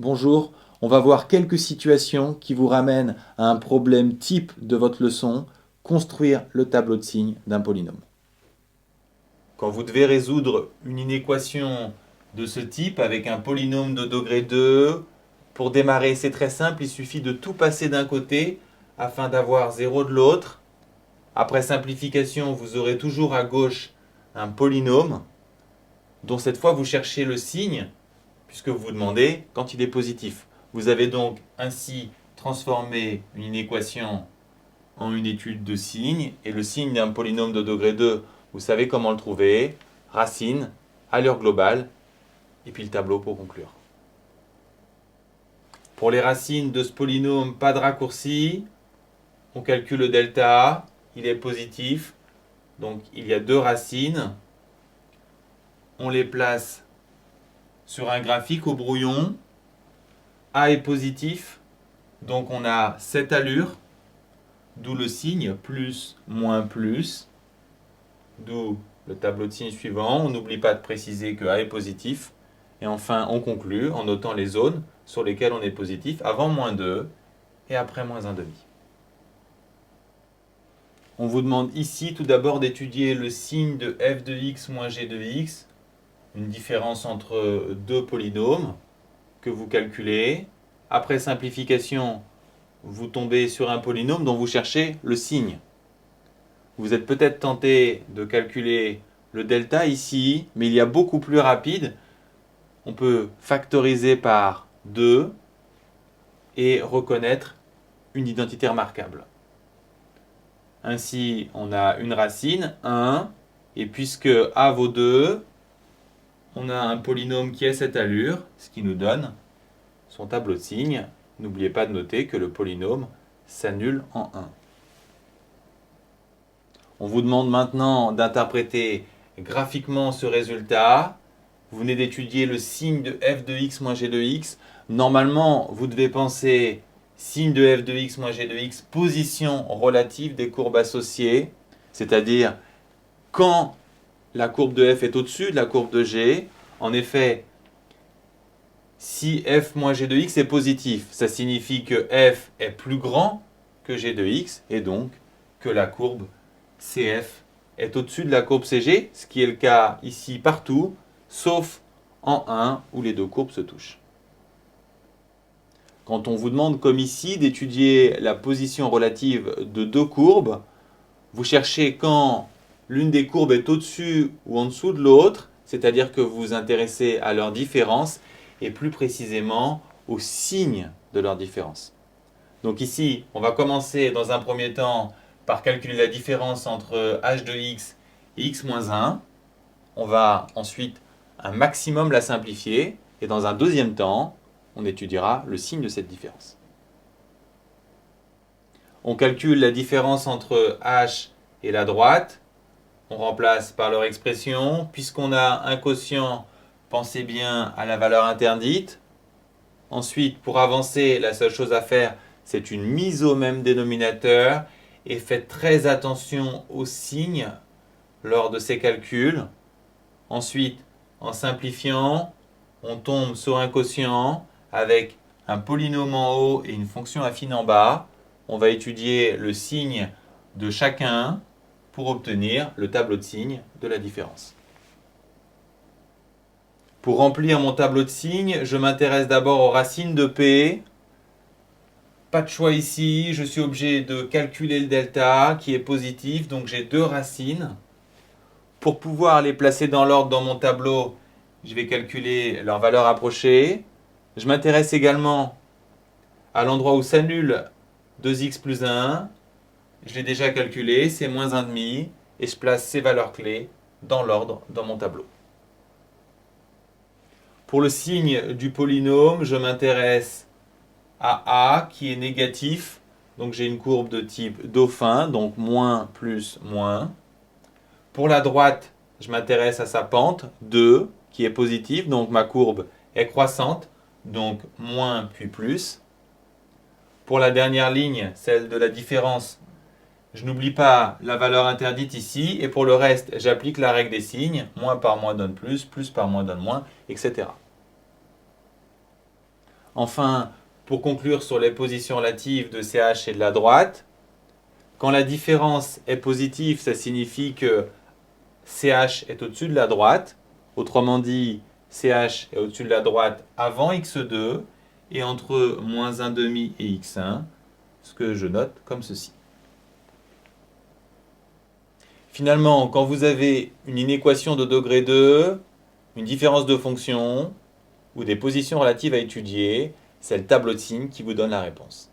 Bonjour, on va voir quelques situations qui vous ramènent à un problème type de votre leçon, construire le tableau de signes d'un polynôme. Quand vous devez résoudre une inéquation de ce type avec un polynôme de degré 2, pour démarrer c'est très simple, il suffit de tout passer d'un côté afin d'avoir 0 de l'autre. Après simplification, vous aurez toujours à gauche un polynôme dont cette fois vous cherchez le signe puisque vous vous demandez quand il est positif. Vous avez donc ainsi transformé une inéquation en une étude de signes, et le signe d'un polynôme de degré 2, vous savez comment le trouver, racine, allure globale, et puis le tableau pour conclure. Pour les racines de ce polynôme, pas de raccourci, on calcule le delta A, il est positif, donc il y a deux racines, on les place sur un graphique au brouillon, A est positif, donc on a cette allure, d'où le signe plus, moins, plus, d'où le tableau de signes suivant. On n'oublie pas de préciser que A est positif. Et enfin, on conclut en notant les zones sur lesquelles on est positif avant moins 2 et après moins 1,5. On vous demande ici tout d'abord d'étudier le signe de f de x moins g de x, une différence entre deux polynômes que vous calculez. Après simplification, vous tombez sur un polynôme dont vous cherchez le signe. Vous êtes peut-être tenté de calculer le delta ici, mais il y a beaucoup plus rapide. On peut factoriser par 2 et reconnaître une identité remarquable. Ainsi, on a une racine, 1, et puisque a vaut 2, on a un polynôme qui a cette allure, ce qui nous donne son tableau de signes. N'oubliez pas de noter que le polynôme s'annule en 1. On vous demande maintenant d'interpréter graphiquement ce résultat. Vous venez d'étudier le signe de f de x moins g de x. Normalement, vous devez penser signe de f de x moins g de x, position relative des courbes associées, c'est-à-dire quand la courbe de f est au-dessus de la courbe de g. En effet, si f moins g de x est positif, ça signifie que f est plus grand que g de x et donc que la courbe CF est au-dessus de la courbe CG, ce qui est le cas ici partout, sauf en 1 où les deux courbes se touchent. Quand on vous demande, comme ici, d'étudier la position relative de deux courbes, vous cherchez quand l'une des courbes est au-dessus ou en dessous de l'autre, c'est-à-dire que vous vous intéressez à leur différence et plus précisément au signe de leur différence. Donc ici, on va commencer dans un premier temps par calculer la différence entre h de x et x moins 1. On va ensuite un maximum la simplifier et dans un deuxième temps, on étudiera le signe de cette différence. On calcule la différence entre h et la droite. On remplace par leur expression. Puisqu'on a un quotient, pensez bien à la valeur interdite. Ensuite, pour avancer, la seule chose à faire, c'est une mise au même dénominateur et faites très attention aux signes lors de ces calculs. Ensuite, en simplifiant, on tombe sur un quotient avec un polynôme en haut et une fonction affine en bas. On va étudier le signe de chacun pour obtenir le tableau de signes de la différence. Pour remplir mon tableau de signes, je m'intéresse d'abord aux racines de P. Pas de choix ici, je suis obligé de calculer le delta qui est positif, donc j'ai deux racines. Pour pouvoir les placer dans l'ordre dans mon tableau, je vais calculer leur valeur approchée. Je m'intéresse également à l'endroit où s'annule 2x plus 1. Je l'ai déjà calculé, c'est moins 1,5 et je place ces valeurs clés dans l'ordre dans mon tableau. Pour le signe du polynôme, je m'intéresse à A qui est négatif, donc j'ai une courbe de type dauphin, donc moins plus moins. Pour la droite, je m'intéresse à sa pente, 2, qui est positive, donc ma courbe est croissante, donc moins puis plus. Pour la dernière ligne, celle de la différence, je n'oublie pas la valeur interdite ici, et pour le reste, j'applique la règle des signes, moins par moins donne plus par moins donne moins, etc. Enfin, pour conclure sur les positions relatives de CH et de la droite, quand la différence est positive, ça signifie que CH est au-dessus de la droite. Autrement dit, CH est au-dessus de la droite avant x2 et entre moins 1,5 et x1, ce que je note comme ceci. Finalement, quand vous avez une inéquation de degré 2, une différence de fonction ou des positions relatives à étudier, c'est le tableau de signes qui vous donne la réponse.